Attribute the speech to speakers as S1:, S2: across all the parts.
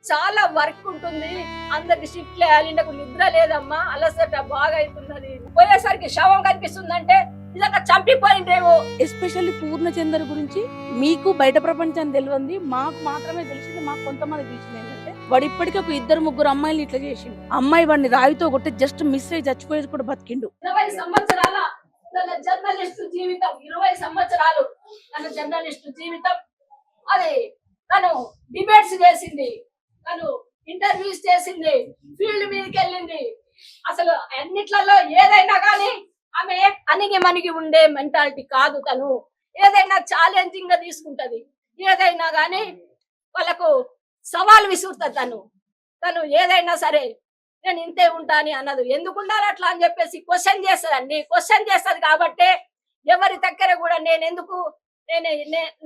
S1: చాలా వర్క్ ఉంటుంది. అందరికి షిఫ్ట్లు వేయాలి. నాకు నిద్ర లేదమ్మా. అలసట బాగా అవుతున్నది. పోయేసరికి శవం కనిపిస్తుందంటే నిజంగా చంపిపోయిందేమో.
S2: ఎస్పెషల్లీ పూర్ణచందర్ గురించి మీకు బయట ప్రపంచాన్ని తెలియంది, మాకు మాత్రమే తెలిసింది. మాకు కొంతమంది తెలిసింది ఏంటంటే వాడు ఇప్పటికీ ఒక 2-3 అమ్మాయిలు ఇట్లా చేసిండు. అమ్మాయి వాడిని రాయితో కొట్టి జస్ట్ మిస్ అయ్యి చచ్చిపోయేది కూడా బతికిండు.
S1: 20 సంవత్సరాల తన జర్నలిస్టు జీవితం, 20 సంవత్సరాలు తన జర్నలిస్టు జీవితం. అది తను డిబేట్స్ చేసింది, తను ఇంటర్వ్యూస్ చేసింది, ఫీల్డ్ మీదకి వెళ్ళింది. అసలు అన్నిట్లలో ఏదైనా కానీ ఆమె అణిగి మణిగి ఉండే మెంటాలిటీ కాదు. తను ఏదైనా ఛాలెంజింగ్ గా తీసుకుంటది. ఏదైనా కానీ వాళ్ళకు సవాల్ విసురుతుంది. తను ఏదైనా సరే నేను ఇంతే ఉంటా అని అన్నది. ఎందుకు ఉండాలి అట్లా అని చెప్పేసి క్వశ్చన్ చేస్తుందండి. క్వశ్చన్ చేస్తుంది కాబట్టి ఎవరి దగ్గర కూడా నేను ఎందుకు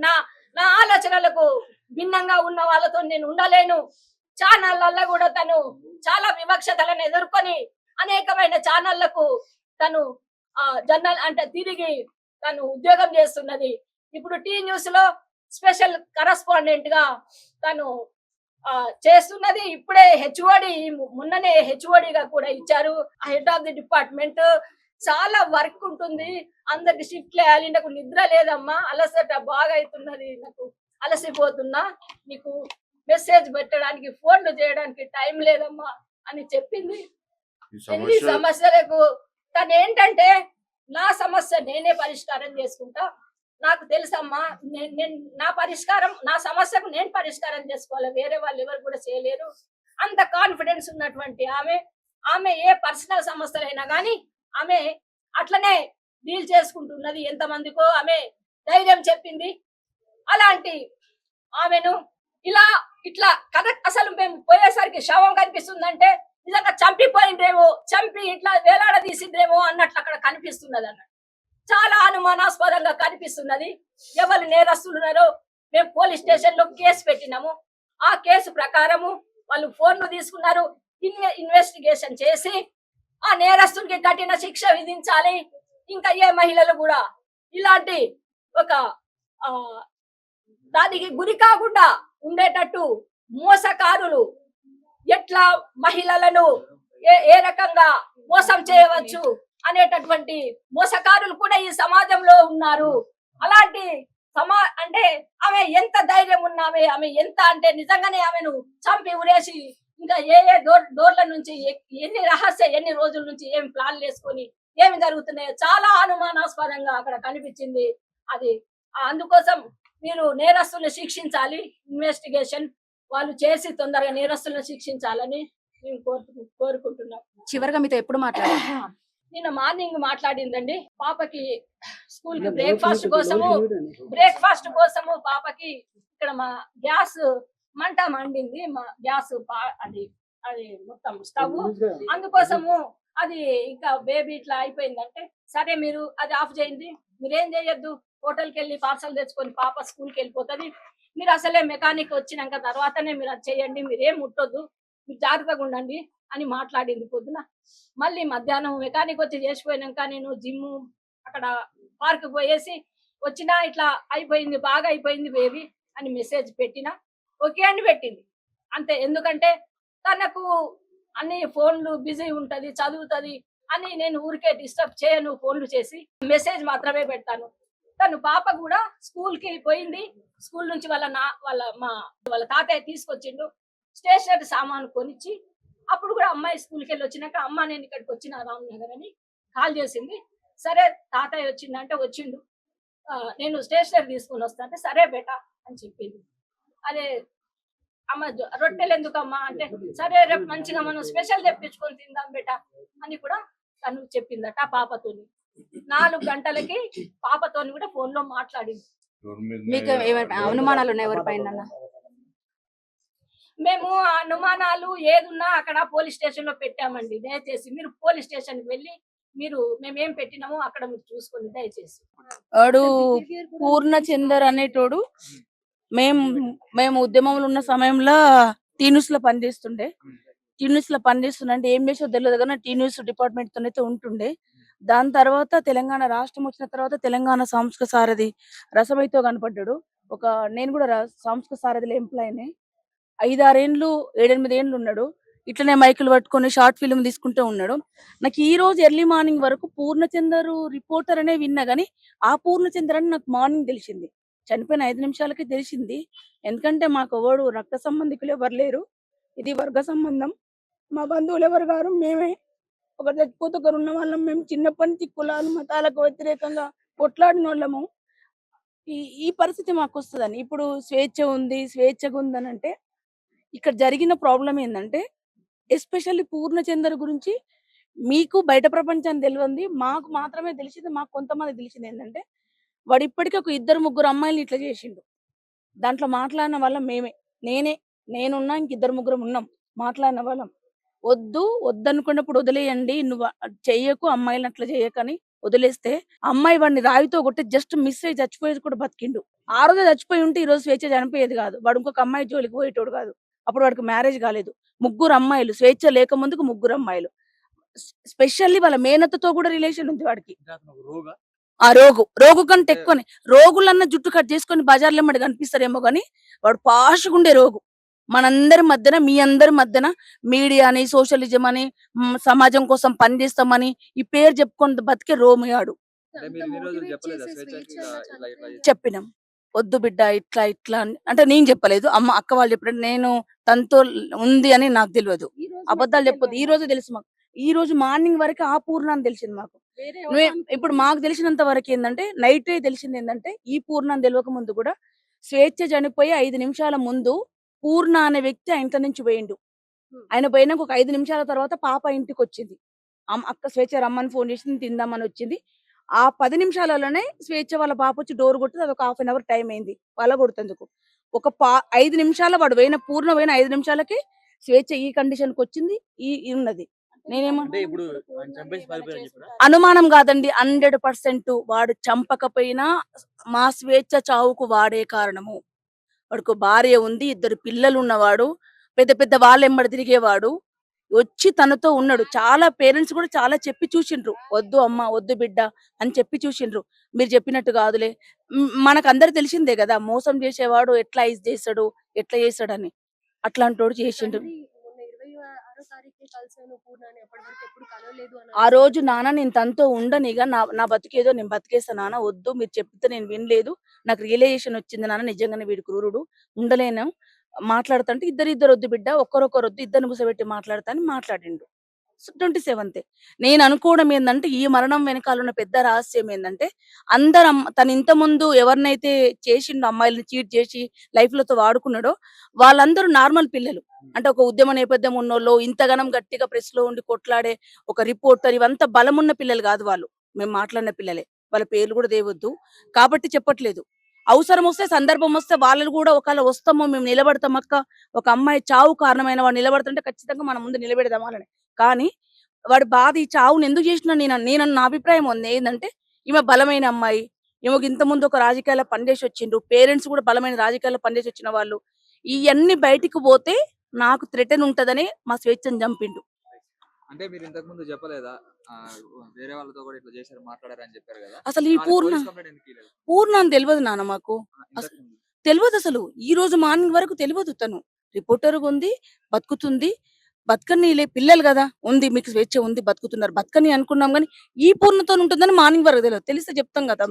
S1: నా నా ఆలోచనలకు భిన్నంగా ఉన్న వాళ్ళతో నేను ఉండలేను. ఛానళ్ళల్లో కూడా తను చాలా వివక్షతలను ఎదుర్కొని అనేకమైన ఛానళ్లకు తను జర్నల్ అంటే తిరిగి తను ఉద్యోగం చేస్తున్నది. ఇప్పుడు టీ న్యూస్ లో స్పెషల్ కరస్పాండెంట్ గా తను చేస్తున్నది. ఇప్పుడే హెచ్ఓడి, మొన్ననే హెచ్ఓడిగా కూడా ఇచ్చారు, హెడ్ ఆఫ్ ది డిపార్ట్మెంట్. చాలా వర్క్ ఉంటుంది. అందరికి షిఫ్ట్లు వేయాలి. నాకు నిద్ర లేదమ్మా. అలసట బాగా అవుతున్నది. నాకు అలసిపోతున్నా. నీకు మెసేజ్ పెట్టడానికి, ఫోన్లు చేయడానికి టైం లేదమ్మా అని చెప్పింది. ఎన్ని సమస్యలకు తను ఏంటంటే నా సమస్య నేనే పరిష్కారం చేసుకుంటా. నాకు తెలుసమ్మా, నా సమస్యకు నేను పరిష్కారం చేసుకోవాలి. వేరే వాళ్ళు ఎవరు కూడా చేయలేరు. అంత కాన్ఫిడెన్స్ ఉన్నటువంటి ఆమె ఏ పర్సనల్ సమస్యలైనా కానీ ఆమె అట్లనే డీల్ చేసుకుంటున్నది. ఎంతమందికో ఆమె ధైర్యం చెప్పింది. అలాంటి ఆమెను ఇట్లా కరెక్ట్. అసలు మేము పోయేసరికి శవం కనిపిస్తుందంటే నిజంగా చంపిపోయిందేమో, చంపి ఇట్లా వేలాడదీసిందేమో అన్నట్లు అక్కడ కనిపిస్తున్నది అన్నట్టు. చాలా అనుమానాస్పదంగా కనిపిస్తున్నది. ఎవరు నేరస్తులున్నారో మేము పోలీస్ స్టేషన్ లో కేసు పెట్టినాము. ఆ కేసు ప్రకారము వాళ్ళు ఫోన్లు తీసుకున్నారు. ఇన్వెస్టిగేషన్ చేసి ఆ నేరస్తునికి కఠిన శిక్ష విధించాలి. ఇంకా ఏ మహిళలు కూడా ఇలాంటి ఒక దానికి గురి కాకుండా ఉండేటట్టు మోసకారులు ఎట్లా మహిళలను ఏ రకంగా మోసం చేయవచ్చు అనేటటువంటి మోసకారులు కూడా ఈ సమాజంలో ఉన్నారు. అలాంటి అంటే ఆమె ఎంత ధైర్యం ఉన్నామే, ఆమె ఎంత అంటే నిజంగానే ఆమెను చంపి ఉరేసి ఇంకా ఏ డోర్ల నుంచి ఎన్ని రోజుల నుంచి ఏం ప్లాన్ వేసుకొని ఏమి జరుగుతున్నాయో చాలా అనుమానాస్పదంగా అక్కడ కనిపించింది. అది అందుకోసం మీరు నేరస్తులను శిక్షించాలి. ఇన్వెస్టిగేషన్ వాళ్ళు చేసి తొందరగా నేరస్తులను శిక్షించాలని మేము కోరుకుంటున్నాం.
S2: చివరిగా మీతో ఎప్పుడు మాట్లాడారు?
S1: నిన్న మార్నింగ్ మాట్లాడిందండి. పాపకి స్కూల్ కి బ్రేక్ఫాస్ట్ కోసము పాపకి ఇక్కడ మా గ్యాస్ మంట మండింది. మా గ్యాస్ అది మొత్తం స్టవ్, అందుకోసము అది ఇంకా బేబీ ఇట్లా అయిపోయిందంటే సరే మీరు అది ఆఫ్ చేయండి, మీరేం చేయొద్దు, హోటల్కి వెళ్ళి పార్సల్ తెచ్చుకొని పాప స్కూల్కి వెళ్ళిపోతుంది, మీరు అసలే మెకానిక్ వచ్చినాక తర్వాతనే మీరు అది చేయండి, మీరేం ముట్టొద్దు, మీరు జాగ్రత్తగా ఉండండి అని మాట్లాడింది పొద్దున. మళ్ళీ మధ్యాహ్నం మెకానిక్ వచ్చి చేసిపోయినాక నేను జిమ్ అక్కడ పార్క్ పోయేసి వచ్చినా ఇట్లా అయిపోయింది, బాగా అయిపోయింది బేబీ అని మెసేజ్ పెట్టినా ఓకే అని పెట్టింది అంతే. ఎందుకంటే తనకు అన్ని ఫోన్లు బిజీ ఉంటది, చదువుతుంది అని నేను ఊరికే డిస్టర్బ్ చేయను. ఫోన్లు చేసి మెసేజ్ మాత్రమే పెడతాను. తను పాప కూడా స్కూల్ కి పోయింది. స్కూల్ నుంచి వాళ్ళ తాతయ్య తీసుకొచ్చిండు స్టేషనరీ సామాను కొనిచ్చి. అప్పుడు కూడా అమ్మాయి స్కూల్కి వెళ్ళి వచ్చినాక అమ్మ నేను ఇక్కడికి వచ్చిన రామ్నగర్ అని కాల్ చేసింది. సరే తాతయ్య వచ్చిందంటే వచ్చిండు, నేను స్టేషనరీ తీసుకుని వస్తా అంటే సరే బేటా అని చెప్పింది. అదే అమ్మ రొట్టెలు ఎందుకమ్మా అంటే సరే రేపు మంచిగా మనం స్పెషల్ తెప్పించుకొని తిందాం బేటా అని కూడా తను చెప్పిందట. పాపతోని 4 గంటలకి పాపతోని కూడా ఫోన్ లో మాట్లాడింది.
S2: మీకు అనుమానాలు ఉన్నాయి ఎవరిపైన?
S1: మేము అనుమానాలు ఏదున్నా అక్కడ పోలీస్ స్టేషన్ లో పెట్టామండి. దయచేసి మీరు పోలీస్ స్టేషన్ కి వెళ్ళి మేమేం పెట్టినామో అక్కడ మీరు చూసుకోండి దయచేసి.
S2: వాడు పూర్ణచందర్ అనేటోడు మేము ఉద్యమంలో ఉన్న సమయంలో టీ న్యూస్ లో పనిచేస్తుండే. అంటే ఏం చేసో తెలియదు కానీ టీ న్యూస్ డిపార్ట్మెంట్ తోనైతే ఉంటుండే. దాని తర్వాత తెలంగాణ రాష్ట్రం వచ్చిన తర్వాత తెలంగాణ సాంస్కృతిక సారథి రసమైతో కనపడ్డాడు. నేను కూడా సాంస్కృతిక సారథిలో ఎంప్లాయీనే. 5-6 ఏండ్లు 7-8 ఏండ్లు ఉన్నాడు. ఇట్లనే మైకులు పట్టుకొని షార్ట్ ఫిల్మ్ తీసుకుంటూ ఉన్నాడు. నాకు ఈ రోజు ఎర్లీ మార్నింగ్ వరకు పూర్ణచందరు రిపోర్టర్ అనే విన్నా గానీ, ఆ పూర్ణచందర్ అని నాకు మార్నింగ్ తెలిసింది. చనిపోయిన 5 నిమిషాలకే తెలిసింది. ఎందుకంటే మాకెవడు రక్త సంబంధికులు ఎవరు లేరు. ఇది వర్గ సంబంధం. మా బంధువులు ఎవరు గారు మేమే. ఒకరు చచ్చిపోతే ఒకరు ఉన్న వాళ్ళం. మేము చిన్నప్పటి నుంచి కులాలు, మతాలకు వ్యతిరేకంగా కొట్లాడినోళ్ళము. ఈ ఈ పరిస్థితి మాకొస్తదని. ఇప్పుడు స్వేచ్ఛ ఉంది, స్వేచ్ఛగా ఉందనంటే, ఇక్కడ జరిగిన ప్రాబ్లమ్ ఏందంటే, ఎస్పెషల్లీ పూర్ణచందర్ గురించి మీకు బయట ప్రపంచానికి తెలవంది. మాకు మాత్రమే తెలిసింది. మాకు కొంతమందికి తెలిసిందేందంటే, వాడు ఇప్పటికి ఒక 2-3 అమ్మాయిల్ని ఇట్లా చేసిండు. దాంట్లో మాట్లాడిన వాళ్ళం మేమే. నేనున్నా ఇంక 2-3 ఉన్నాం. మాట్లాడిన వాళ్ళం. వద్దనుకున్నప్పుడు వదిలేయండి. నువ్వు చెయ్యకు, అమ్మాయిలని అట్లా చెయ్యకని వదిలేస్తే, అమ్మాయి వాడిని రాయితో కొట్టి జస్ట్ మిస్ అయ్యి చచ్చిపోయేది కూడా బతికిండు. ఆ రోజే చచ్చిపోయి ఉంటే ఈ రోజు స్వేచ్ఛ చనిపోయేది కాదు. వాడు ఇంకొక అమ్మాయి జోలికి పోయేటోడు కాదు. అప్పుడు వాడికి మ్యారేజ్ కాలేదు. 3 అమ్మాయిలు. స్వేచ్ఛ లేక ముందుకు 3 అమ్మాయిలు. స్పెషల్లీ వాళ్ళ మేనత్తతో కూడా రిలేషన్ ఉంది వాడికి. ఆ రోగు కంటే ఎక్కువనే. రోగులన్న జుట్టు కట్ చేసుకొని బజార్లో ఎమ్మడి కనిపిస్తారేమో గానీ, వాడు పాషుగుండే రోగు. మనందరి మధ్యన, మీ అందరి మధ్యన మీడియా అని, సోషలిజం అని, సమాజం కోసం పనిచేస్తామని ఈ పేరు చెప్పుకొని బతికే రోమియాడు.
S3: అంటే మీరు ఇన్ని రోజులు చెప్పలేదా స్వేచ్ఛకి ఇలా
S2: చెప్పినాం. వద్దు బిడ్డ ఇట్లా అని. అంటే నేను చెప్పలేదు. అక్క వాళ్ళు చెప్పారు. నేను తనతో ఉంది అని నాకు తెలియదు. అబద్ధాలు చెప్పొద్దు. ఈ రోజు తెలుసు మాకు. ఈ రోజు మార్నింగ్ వరకు ఆ పూర్ణ అని తెలిసింది మాకు. ఇప్పుడు మాకు తెలిసినంత వరకు ఏంటంటే, నైట్ తెలిసింది ఏంటంటే, ఈ పూర్ణ అని తెలియక ముందు కూడా స్వేచ్ఛ చనిపోయి 5 నిమిషాల ముందు పూర్ణ అనే వ్యక్తి ఆ ఇంట్లో నుంచి పోయిండు. ఆయన పోయినాక ఒక 5 నిమిషాల తర్వాత పాప ఇంటికి వచ్చింది. అక్క స్వేచ్ఛ రమ్మని ఫోన్ చేసింది, తిందామని వచ్చింది. ఆ 10 నిమిషాలలోనే స్వేచ్ఛ వాళ్ళ పాప వచ్చి డోర్ కొట్టింది. అదొక హాఫ్ అన్ అవర్ టైం అయింది వాళ్ళ కొడుతందుకు. 5 నిమిషాల వాడు పూర్ణ పోయిన 5 నిమిషాలకి స్వేచ్ఛ ఈ కండిషన్కి వచ్చింది. ఈ ఉన్నది. నేనేమో
S3: అంటే ఇప్పుడు ఆయన చంపేసి పారిపోయారని చెప్పారా?
S2: అనుమానం కాదండి, 100% వాడు చంపకపోయినా మా స్వేచ్ఛ చావుకు వాడే కారణము. వాడికి భార్య ఉంది, 2 పిల్లలు ఉన్నవాడు, పెద్ద పెద్ద వాళ్ళెమ్మడి తిరిగేవాడు, వచ్చి తనతో ఉన్నాడు. చాలా పేరెంట్స్ కూడా చాలా చెప్పి చూసిండ్రు, వద్దు అమ్మ, వద్దు బిడ్డ అని చెప్పి చూసిండ్రు. మీరు చెప్పినట్టు కాదులే. మనకందరు తెలిసిందే కదా, మోసం చేసేవాడు ఎట్లా ఐస్ చేస్తాడు, ఎట్లా చేస్తాడని. అట్లాంటోడు చేసిండు. ఆ రోజు నాన్న నేను తనతో ఉండనిగా నా బతికేదో నేను బతికేస్తా నాన్న, వద్దు మీరు చెప్తే నేను వినలేదు, నాకు రియలైజేషన్ వచ్చింది నాన్న, నిజంగానే వీడు క్రూరుడు, ఉండలేను మాట్లాడుతుంటే, ఇద్దరు వద్దు బిడ్డ, ఒక్కరొకరు వద్దు, ఇద్దరిని కూర్చోబెట్టి మాట్లాడతా అని మాట్లాడిండు. 27th నేను అనుకోవడం ఏంటంటే, ఈ మరణం వెనకాల ఉన్న పెద్ద రహస్యం ఏంటంటే, తను ఇంత ముందు ఎవరినైతే చేసిండో, అమ్మాయిలను చీట్ చేసి లైఫ్లతో వాడుకున్నాడో, వాళ్ళందరూ నార్మల్ పిల్లలు. అంటే ఒక ఉద్యమ నేపథ్యం ఉన్నోళ్ళు, ఇంతగానం గట్టిగా ప్రెస్ లో ఉండి కొట్లాడే ఒక రిపోర్టర్, ఇవంతా బలమున్న పిల్లలు కాదు వాళ్ళు. మేము మాట్లాడిన పిల్లలే. వాళ్ళ పేర్లు కూడా దేవద్దు కాబట్టి చెప్పట్లేదు. అవసరం వస్తే, సందర్భం వస్తే వాళ్ళు కూడా ఒకవేళ వస్తామో, మేము నిలబడతాం అక్క, ఒక అమ్మాయి చావు కారణమైన వాడు నిలబడుతుంటే ఖచ్చితంగా మన ముందు నిలబెడదాం అని. కానీ వాడి బాధ ఈ చావుని ఎందుకు చేసిన నేను నా అభిప్రాయం ఉంది ఏంటంటే, ఈమె బలమైన అమ్మాయి, ఈమెకు ఇంత ముందు ఒక రాజకీయాల్లో పనిచేసి వచ్చిండ్రు, పేరెంట్స్ కూడా బలమైన రాజకీయాల్లో పనిచేసి వచ్చిన వాళ్ళు, ఇవన్నీ బయటికి పోతే నాకు థ్రెటన్ ఉంటదని మా స్వేచ్ఛను చంపిండు.
S3: అంటే మీరు ఇంతకు ముందు చెప్పలేదా వేరే వాళ్ళతో కూడా ఇట్లా చేశారు, మాట్లాడారని చెప్పారు కదా?
S2: అసలు ఈ పూర్ణ అని తెలియదు నాన్న మాకు. తెలియదు అసలు. ఈ రోజు మార్నింగ్ వరకు తెలియదు. తను రిపోర్టర్ ఉంది, బతుకుతుంది, బతకని పిల్లలు కదా, ఉంది, మీకు స్వేచ్ఛ ఉంది, బతుకుతున్నారు, బతకని అనుకున్నాం. కానీ ఈ పూర్ణతో ఉంటుందని మార్నింగ్ వరకు తెలియదు. తెలిస్తే చెప్తాం కదా.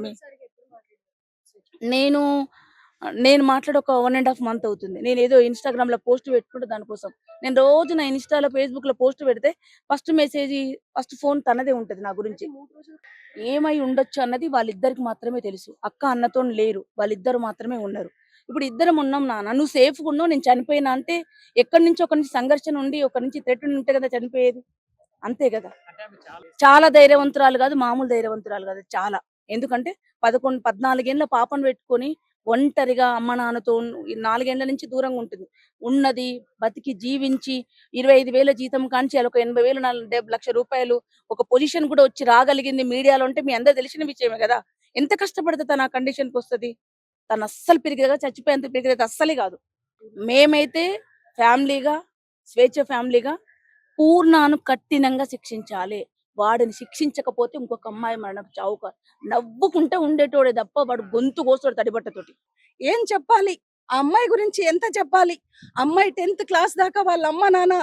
S2: నేను మాట్లాడి ఒక 1.5 month అవుతుంది. నేను ఏదో ఇన్స్టాగ్రామ్ లో పోస్ట్ పెట్టుకుంటే దానికోసం. నేను రోజు నా ఇన్స్టాలో, ఫేస్బుక్ లో పోస్ట్ పెడితే ఫస్ట్ మెసేజ్, ఫస్ట్ ఫోన్ తనదే ఉంటది నా గురించి. ఏమై ఉండొచ్చు అన్నది వాళ్ళిద్దరికి మాత్రమే తెలుసు. అక్క అన్నతో లేరు, వాళ్ళిద్దరు మాత్రమే ఉన్నారు. ఇప్పుడు ఇద్దరం ఉన్నాం నాన్న, నువ్వు సేఫ్గా ఉన్నావు, నేను చనిపోయినా అంటే ఎక్కడి నుంచి ఒక నుంచి సంఘర్షణ ఉండి, ఒక నుంచి థ్రెట్ ఉంటే కదా చనిపోయేది. అంతే కదా. చాలా ధైర్యవంతురాలు కాదు, మామూలు ధైర్యవంతురాలు కాదు, చాలా. ఎందుకంటే 14 ఏళ్ళ పాపను పెట్టుకొని ఒంటరిగా అమ్మ నాన్నతో 4 ఏళ్ల నుంచి దూరంగా ఉంటుంది. ఉన్నది బతికి జీవించి 25,000 జీతం కాంచి ఒక 80,000 70 లక్షల రూపాయలు ఒక పొజిషన్ కూడా వచ్చి రాగలిగింది మీడియాలో అంటే మీ అందరు తెలిసిన విషయమే కదా. ఎంత కష్టపడితే తన కండిషన్కి వస్తుంది. తను అస్సలు పెరిగేదా, చచ్చిపోయేంత పెరిగేది అస్సలే కాదు. మేమైతే ఫ్యామిలీగా, స్వేచ్ఛ ఫ్యామిలీగా పూర్ణను కఠినంగా శిక్షించాలి. వాడిని శిక్షించకపోతే ఇంకొక అమ్మాయి మరణం చావుక నవ్వుకుంటే ఉండేటోడే తప్ప వాడు గొంతు కోస్తాడు తడిబట్టతోటి. ఏం చెప్పాలి
S4: ఆ అమ్మాయి గురించి ఎంత చెప్పాలి? అమ్మాయి 10th క్లాస్ దాకా వాళ్ళ అమ్మ నాన్న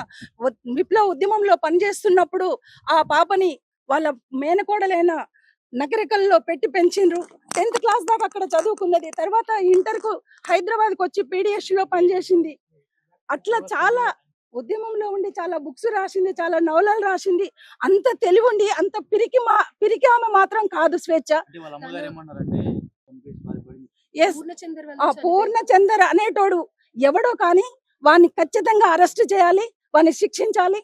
S4: విప్లవ ఉద్యమంలో పనిచేస్తున్నప్పుడు ఆ పాపని వాళ్ళ మేనకోడలైన నగరికల్లో పెట్టి పెంచిండ్రు. 10th క్లాస్ దాకా అక్కడ చదువుకున్నది. తర్వాత ఇంటర్కు హైదరాబాద్కి వచ్చి పీడిఎస్ లో పనిచేసింది. అట్లా చాలా ఉద్యమంలో ఉండి చాలా బుక్స్ రాసింది, చాలా నవలలు రాసింది. అంత తెలివి ఉండి అంత పిరికి ఆమె మాత్రం కాదు స్వేచ్ఛ. ఎస్, ఆ పూర్ణచందర్ అనేటోడు ఎవడో కానీ వాడిని ఖచ్చితంగా అరెస్ట్ చేయాలి, వాడిని శిక్షించాలి.